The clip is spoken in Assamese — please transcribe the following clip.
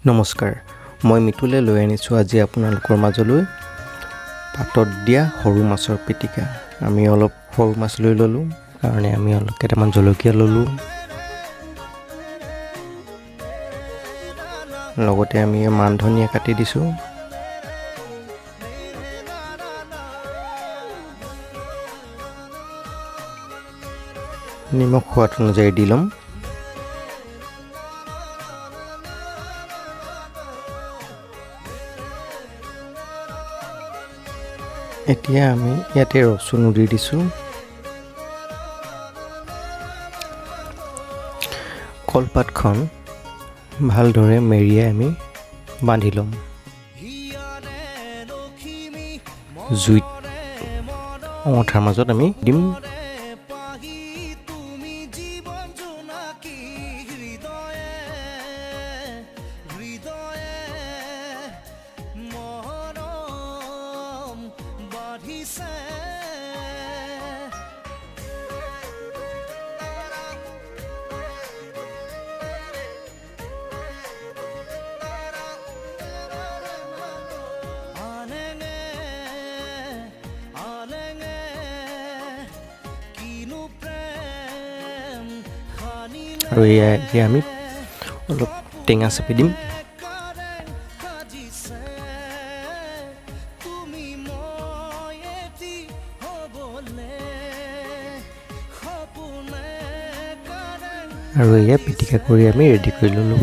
নমস্কাৰ, মই মিতুলে লৈ আনিছোঁ আজি আপোনালোকৰ মাজলৈ পাতত দিয়া সৰু মাছৰ পিটিকা। আমি অলপ সৰু মাছ লৈ ল'লোঁ কাৰণে আমি অলপ কেইটামান জলকীয়া ল'লোঁ। লগতে আমি মান ধনিয়া কাটি দিছোঁ। নিমখ সোৱাদ অনুযায়ী দি ল'ম। এতিয়া আমি ইয়াতে ৰচুনো দি দিছোঁ। কলপাতখন ভালদৰে মেৰিয়াই আমি বান্ধি ল'ম। জুইত অঙঠাৰ মাজত আমি দিম। আৰু এতিয়া আমি অলপ টেঙা চেপি দিম। আৰু এয়া পিটিকা কৰি আমি ৰেডি কৰি ল'লোঁ।